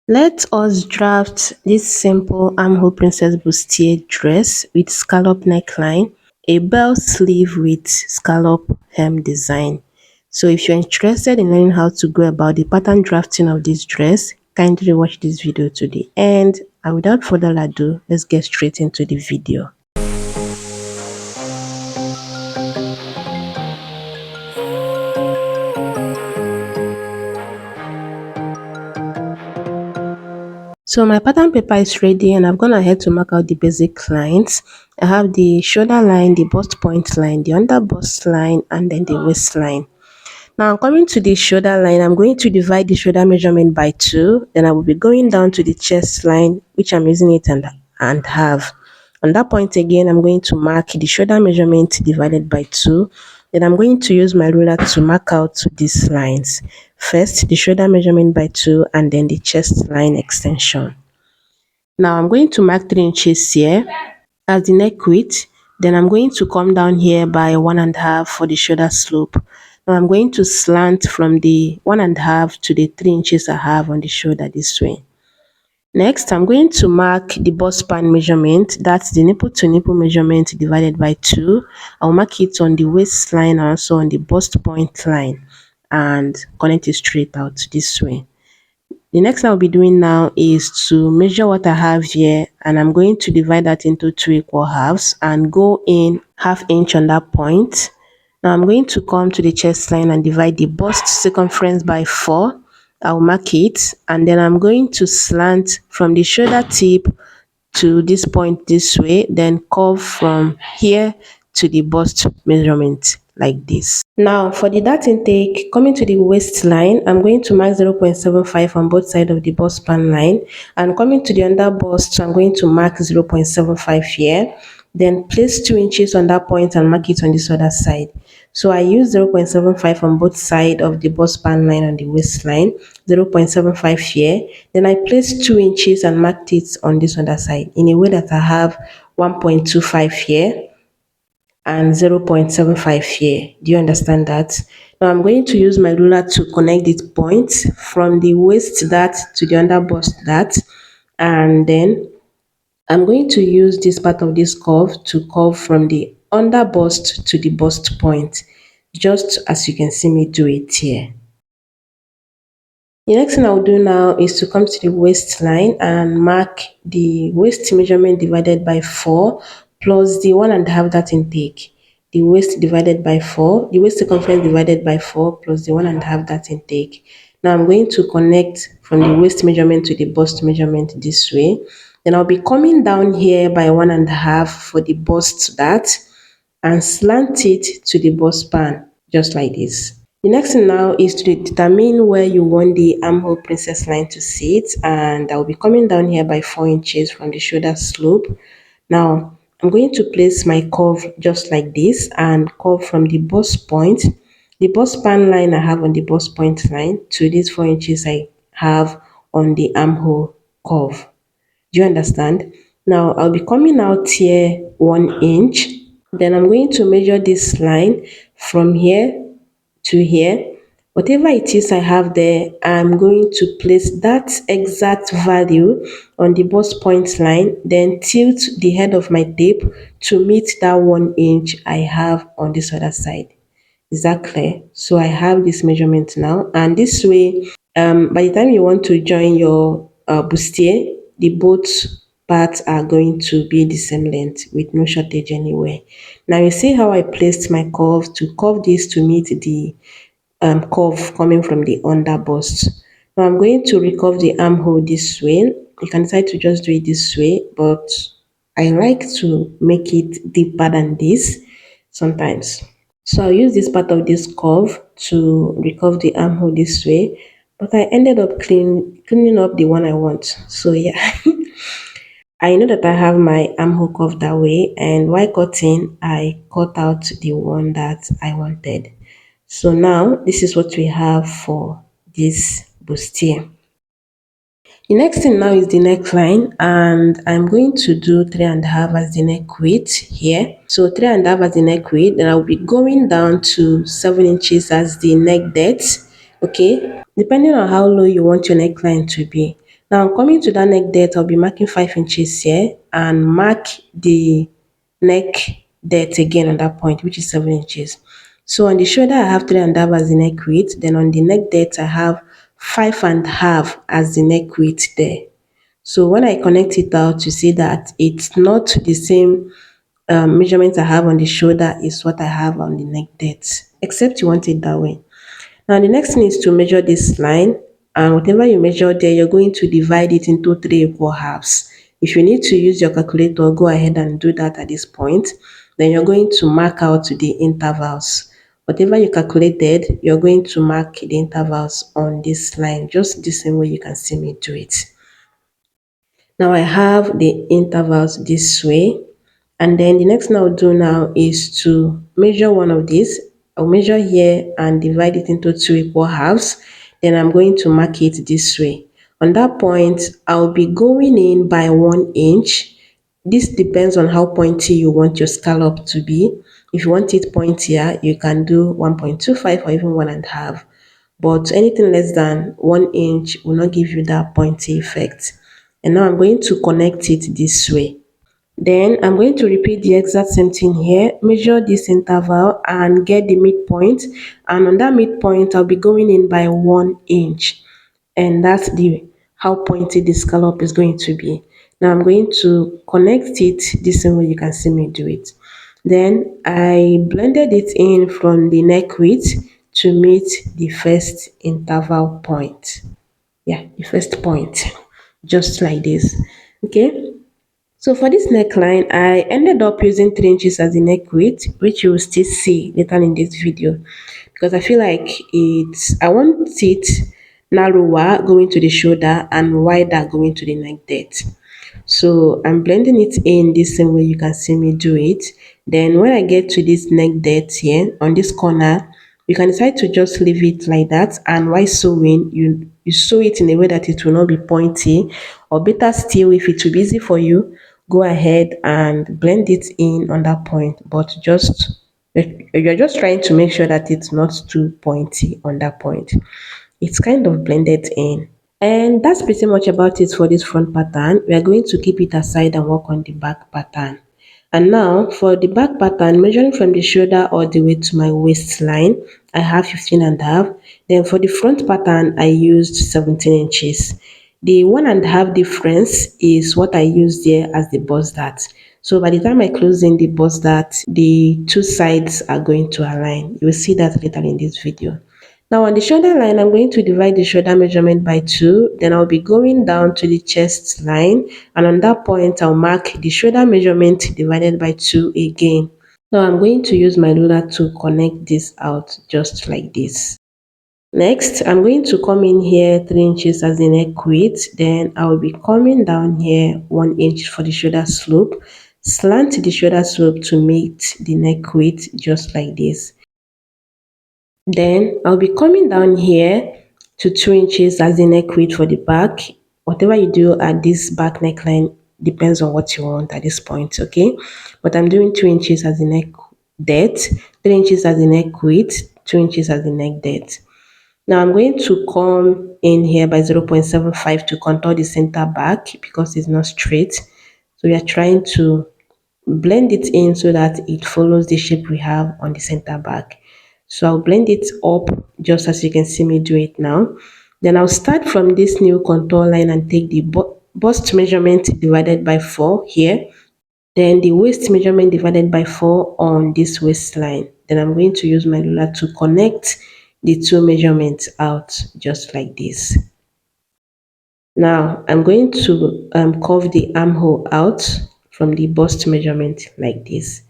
Let us draft this simple armhole princess bustier dress with scallop neckline, a bell sleeve with scallop hem design. So if you're interested in learning how to go about the pattern drafting of this dress, kindly watch this video to the end. And without further ado, let's get straight into the video. So my pattern paper is ready and I've gone ahead to mark out the basic lines. I have the shoulder line, the bust point line, the under bust line, and then the waistline. Now coming to the shoulder line, I'm going to divide the shoulder measurement by 2. Then I will be going down to the chest line, which I'm using it and half. On that point again, I'm going to mark the shoulder measurement divided by 2. Then I'm going to use my ruler to mark out these lines. First, the shoulder measurement by 2 and then the chest line extension. Now I'm going to mark 3 inches here as the neck width. Then I'm going to come down here by 1.5 for the shoulder slope. Now I'm going to slant from the 1.5 to the 3 inches I have on the shoulder this way. Next, I'm going to mark the bust span measurement. That's the nipple to nipple measurement divided by 2. I'll mark it on the waistline and also on the bust point line and connect it straight out this way. The next thing I'll be doing now is to measure what I have here, and I'm going to divide that into 2 equal halves and go in ½ inch on that point. Now I'm going to come to the chest line and divide the bust circumference by 4. I'll mark it and then I'm going to slant from the shoulder tip to this point this way, then curve from here to the bust measurement like this. Now for the dart intake, coming to the waistline, I'm going to mark 0.75 on both sides of the bust span line, and coming to the under bust, I'm going to mark 0.75 here. Then place 2 inches on that point and mark it on this other side. So I use 0.75 on both sides of the bust span line on the waistline, 0.75 here. Then I place 2 inches and marked it on this other side in a way that I have 1.25 here and 0.75 here. Do you understand that? Now I'm going to use my ruler to connect this point from the waist dart to the under bust dart, and then I'm going to use this part of this curve to curve from the under bust to the bust point, just as you can see me do it here. The next thing I'll do now is to come to the waistline and mark the waist measurement divided by 4 plus the 1.5 dart intake. The waist divided by 4, the waist circumference divided by 4 plus the 1.5 dart intake. Now I'm going to connect from the waist measurement to the bust measurement this way. Then I'll be coming down here by 1.5 for the bust dart and slant it to the bust span, just like this. The next thing now is to determine where you want the armhole princess line to sit, and I will be coming down here by 4 inches from the shoulder slope. Now I'm going to place my curve just like this and curve from the bust point, the bust span line I have on the bust point line, to these 4 inches I have on the armhole curve. Do you understand? Now I'll be coming out here 1 inch. Then I'm going to measure this line from here to here. Whatever it is I have there, I'm going to place that exact value on the bust point line, then tilt the head of my tape to meet that 1 inch I have on this other side. Is that clear? So I have this measurement now, and this way, by the time you want to join your bustier, the both parts are going to be the same length with no shortage anywhere. Now you see how I placed my curve to curve this to meet the curve coming from the under bust. Now I'm going to recurve the armhole this way. You can decide to just do it this way, but I like to make it deeper than this sometimes. So I'll use this part of this curve to recurve the armhole this way, but I ended up cleaning up the one I want. So yeah, I know that I have my armhole curve that way, and while cutting, I cut out the one that I wanted. So now this is what we have for this bustier. The next thing now is the neckline, and I'm going to do 3.5 as the neck width here. So 3.5 as the neck width, then I'll be going down to 7 inches as the neck depth. Okay, depending on how low you want your neckline to be. Now coming to that neck depth, I'll be marking 5 inches here and mark the neck depth again on that point, which is 7 inches. So on the shoulder, I have 3.5 as the neck width. Then on the neck depth, I have 5.5 as the neck width there. So when I connect it out, you see that it's not the same measurement I have on the shoulder is what I have on the neck depth, except you want it that way. Now the next thing is to measure this line, and whatever you measure there, you're going to divide it into 3 equal halves. If you need to use your calculator, go ahead and do that at this point. Then you're going to mark out the intervals. Whatever you calculated, you're going to mark the intervals on this line, just the same way you can see me do it. Now I have the intervals this way. And then the next thing I'll do now is to measure one of these. I'll measure here and divide it into 2 equal halves. Then I'm going to mark it this way. On that point, I'll be going in by 1 inch. This depends on how pointy you want your scallop to be. If you want it pointier, you can do 1.25 or even 1.5. But anything less than 1 inch will not give you that pointy effect. And now I'm going to connect it this way. Then I'm going to repeat the exact same thing here, measure this interval and get the midpoint. And on that midpoint, I'll be going in by 1 inch. And that's the how pointy the scallop is going to be. Now I'm going to connect it the same way you can see me do it. Then I blended it in from the neck width to meet the first interval point. Yeah, the first point, just like this. Okay. So for this neckline, I ended up using 3 inches as the neck width, which you will still see later in this video, because I feel like I want it narrower going to the shoulder and wider going to the neck depth. So I'm blending it in the same way you can see me do it. Then when I get to this neck depth here on this corner, you can decide to just leave it like that, and while sewing, you sew it in a way that it will not be pointy, or better still, if it will be easy for you, go ahead and blend it in on that point, but just you're just trying to make sure that it's not too pointy on that point. It's kind of blended in. And that's pretty much about it for this front pattern. We are going to keep it aside and work on the back pattern. And now for the back pattern, measuring from the shoulder all the way to my waistline, I have 15.5. Then for the front pattern, I used 17 inches. The 1.5 difference is what I used there as the bust dart. So by the time I close in the bust dart, the two sides are going to align. You will see that later in this video. Now on the shoulder line, I'm going to divide the shoulder measurement by 2. Then I'll be going down to the chest line. And on that point, I'll mark the shoulder measurement divided by 2 again. Now I'm going to use my ruler to connect this out just like this. Next, I'm going to come in here 3 inches as the neck width. Then I will be coming down here 1 inch for the shoulder slope. Slant the shoulder slope to meet the neck width just like this. Then I'll be coming down here to 2 inches as the neck width for the back. Whatever you do at this back neckline depends on what you want at this point, okay? But I'm doing 2 inches as the neck depth, 3 inches as the neck width, 2 inches as the neck depth. Now I'm going to come in here by 0.75 to contour the center back because it's not straight. So we are trying to blend it in so that it follows the shape we have on the center back. So I'll blend it up just as you can see me do it now. Then I'll start from this new contour line and take the bust measurement divided by 4 here. Then the waist measurement divided by 4 on this waistline. Then I'm going to use my ruler to connect the two measurements out just like this. Now I'm going to curve the armhole out from the bust measurement like this.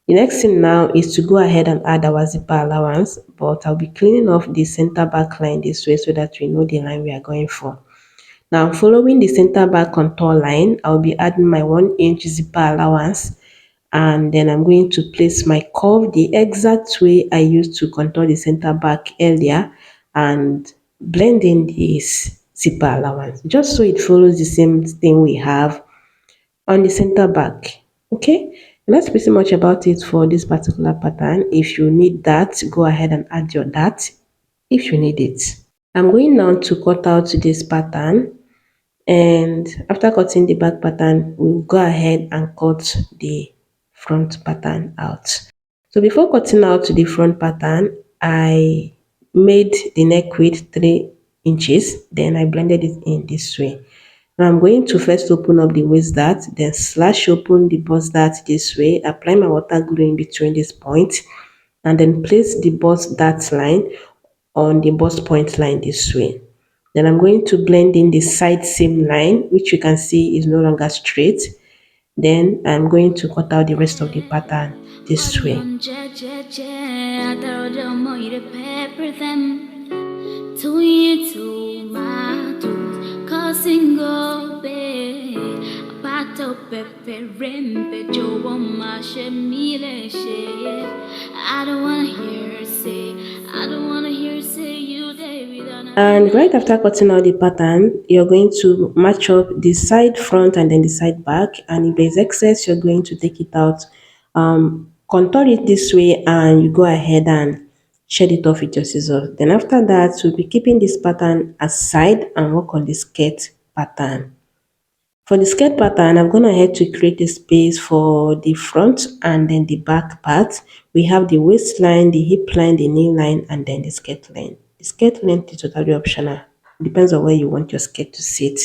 The next thing now is to go ahead and add our zipper allowance, but I'll be cleaning off the center back line this way so that we know the line we are going for. Now following the center back contour line, I'll be adding my 1 inch zipper allowance, and then I'm going to place my curve the exact way I used to contour the center back earlier and blend in this zipper allowance just so it follows the same thing we have on the center back. Okay, and that's pretty much about it for this particular pattern. If you need that, go ahead and add your dart if you need it. I'm going now to cut out this pattern. And after cutting the back pattern, we'll go ahead and cut the front pattern out. So before cutting out the front pattern, I made the neck width 3 inches, then I blended it in this way. Now I'm going to first open up the waist dart, then slash open the bust dart this way, apply my water glue in between this point, and then place the bust dart line on the bust point line this way. Then I'm going to blend in the side seam line, which you can see is no longer straight. Then I'm going to cut out the rest of the pattern this way. And right after cutting out the pattern, you're going to match up the side front and then the side back. And if there's excess, you're going to take it out, contour it this way, and you go ahead and shed it off with your scissors. Then after that, we'll be keeping this pattern aside and work on the skirt pattern. For the skirt pattern, I'm going ahead to create a space for the front and then the back part. We have the waistline, the hip line, the knee line, and then the skirt length. The skirt length is totally optional. Depends on where you want your skirt to sit.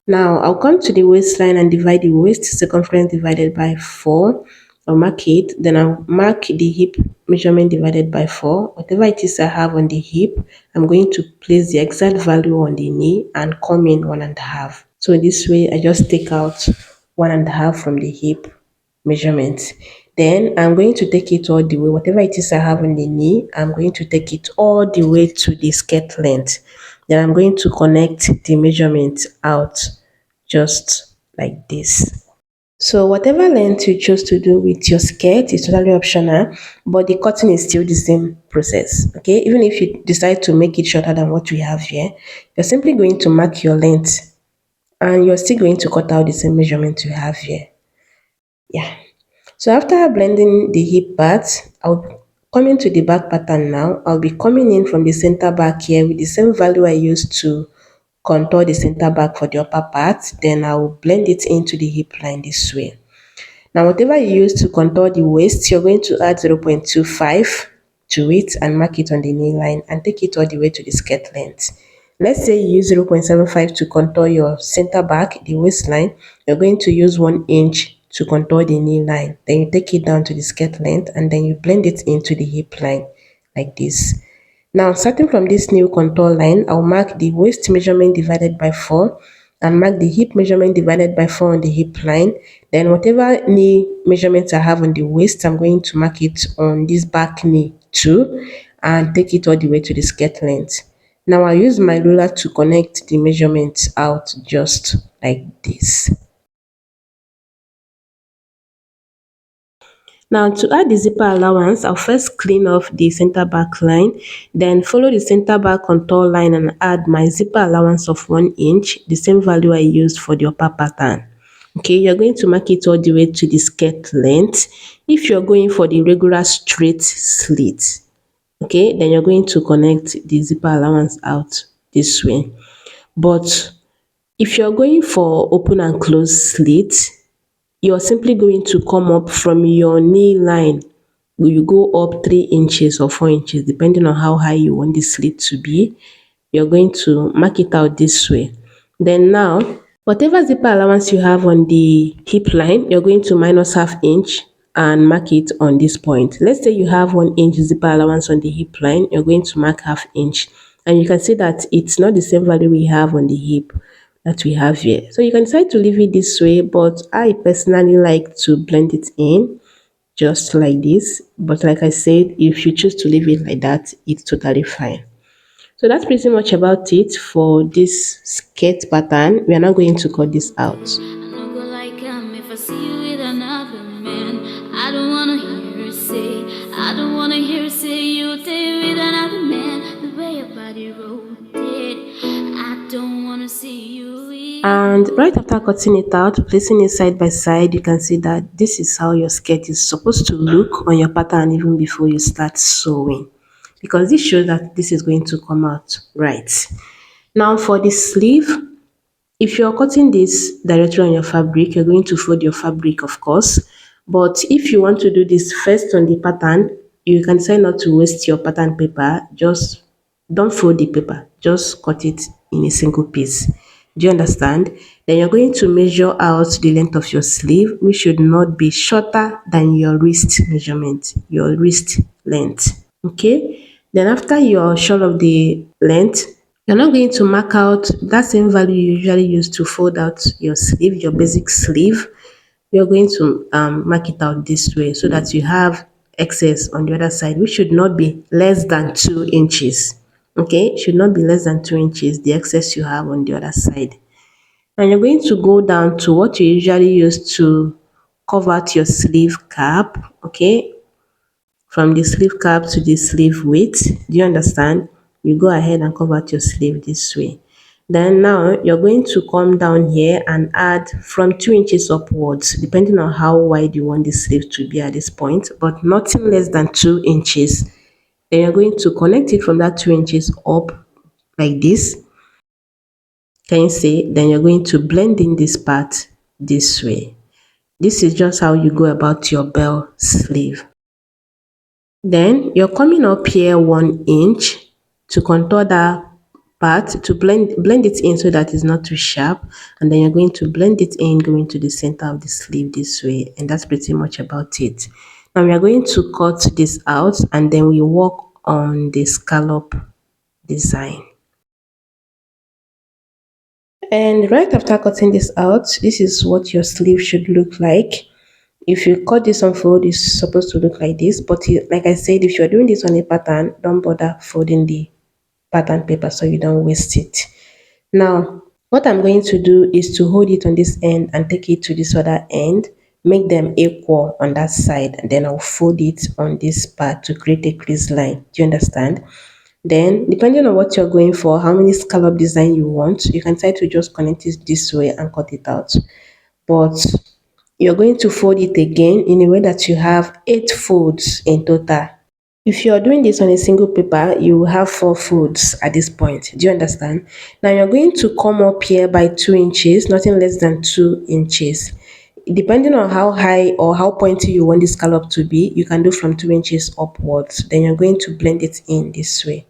Now, I'll come to the waistline and divide the waist circumference divided by 4. I'll mark it. Then I'll mark the hip measurement divided by 4. Whatever it is I have on the hip, I'm going to place the exact value on the knee and come in 1.5. So this way, I just take out 1.5 from the hip measurement. Then I'm going to take it all the way, whatever it is I have on the knee, I'm going to take it all the way to the skirt length. Then I'm going to connect the measurement out just like this. So whatever length you choose to do with your skirt is totally optional, but the cutting is still the same process. Okay, even if you decide to make it shorter than what we have here, you're simply going to mark your length and you're still going to cut out the same measurement you have here. Yeah. So after blending the hip part, I'll come into the back pattern now. I'll be coming in from the center back here with the same value I used to contour the center back for the upper part. Then I'll blend it into the hip line this way. Now whatever you use to contour the waist, you're going to add 0.25 to it and mark it on the knee line and take it all the way to the skirt length. Let's say you use 0.75 to contour your center back, the waistline, you're going to use 1 inch to contour the knee line. Then you take it down to the skirt length and then you blend it into the hip line like this. Now, starting from this new contour line, I'll mark the waist measurement divided by 4 and mark the hip measurement divided by 4 on the hip line. Then whatever knee measurements I have on the waist, I'm going to mark it on this back knee too and take it all the way to the skirt length. Now I use my ruler to connect the measurements out just like this. Now to add the zipper allowance, I'll first clean off the center back line, then follow the center back contour line and add my zipper allowance of 1 inch, the same value I used for the upper pattern. Okay, you're going to mark it all the way to the skirt length. If you're going for the regular straight slit, okay, then you're going to connect the zipper allowance out this way. But if you're going for open and close slit, you're simply going to come up from your knee line. You go up 3 inches or 4 inches, depending on how high you want the slit to be. You're going to mark it out this way. Then now, whatever zipper allowance you have on the hip line, you're going to minus ½ inch and mark it on this point. Let's say you have 1 inch zipper allowance on the hip line, you're going to mark ½ inch. And you can see that it's not the same value we have on the hip that we have here. So you can decide to leave it this way, but I personally like to blend it in just like this. But like I said, if you choose to leave it like that, it's totally fine. So that's pretty much about it for this skirt pattern. We are now going to cut this out. And right after cutting it out, placing it side by side, you can see that this is how your skirt is supposed to look on your pattern even before you start sewing, because this shows that this is going to come out right. Now for the sleeve, If you're cutting this directly on your fabric, you're going to fold your fabric, of course. But if you want to do this first on the pattern, you can decide not to waste your pattern paper. Just don't fold the paper, just cut it in a single piece. Do you understand? Then you're going to measure out the length of your sleeve, which should not be shorter than your wrist measurement, your wrist length. Okay? Then after you're sure of the length, you're not going to mark out that same value you usually use to fold out your sleeve, your basic sleeve. You're going to mark it out this way so that you have excess on the other side, which should not be less than 2 inches. Okay, it should not be less than 2 inches, the excess you have on the other side. And you're going to go down to what you usually use to cover out your sleeve cap. Okay, from the sleeve cap to the sleeve width. Do you understand? You go ahead and cover out your sleeve this way. Then now you're going to come down here and add from 2 inches upwards, depending on how wide you want the sleeve to be at this point, but nothing less than 2 inches. Then you're going to connect it from that 2 inches up like this. Can you see? Then you're going to blend in this part this way. This is just how you go about your bell sleeve. Then you're coming up here 1 inch to contour that part, to blend it in so that it's not too sharp, and then you're going to blend it in going to the center of the sleeve this way, and that's pretty much about it. Now we are going to cut this out and then we work on the scallop design. And right after cutting this out, this is what your sleeve should look like. If you cut this on fold, it's supposed to look like this, but like I said, if you're doing this on a pattern, don't bother folding the pattern paper so you don't waste it. Now what I'm going to do is to hold it on this end and take it to this other end, make them equal on that side, and then I'll fold it on this part to create a crease line. Do you understand? Then depending on what you're going for, how many scallop design you want, you can try to just connect it this way and cut it out. But you're going to fold it again in a way that you have 8 folds in total. If you're doing this on a single paper, you will have 4 folds at this point. Do you understand? Now you're going to come up here by 2 inches, nothing less than 2 inches. Depending on how high or how pointy you want the scallop to be, you can do from 2 inches upwards. Then you're going to blend it in this way.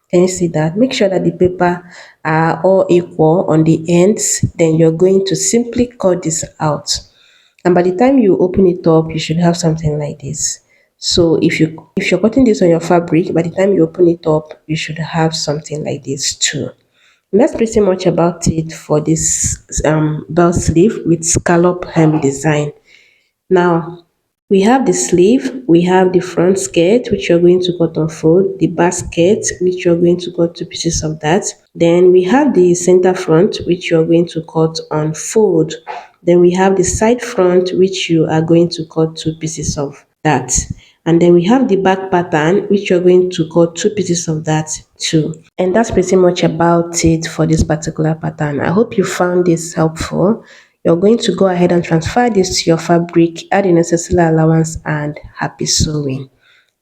Can you see that? Make sure that the paper are all equal on the ends. Then you're going to simply cut this out. And by the time you open it up, you should have something like this. So if you're cutting this on your fabric, by the time you open it up, you should have something like this too. And that's pretty much about it for this bell sleeve with scallop hem design. Now we have the sleeve, we have the front skirt, which you're going to cut on fold, the basket, which you're going to cut 2 pieces of that. Then we have the center front, which you're going to cut on fold. Then we have the side front, which you are going to cut 2 pieces of that. And then we have the back pattern, which you're going to cut 2 pieces of that too. And that's pretty much about it for this particular pattern. I hope you found this helpful. You're going to go ahead and transfer this to your fabric, add the necessary allowance, and happy sewing.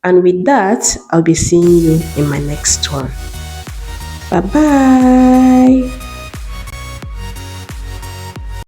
And with that, I'll be seeing you in my next one. Bye bye.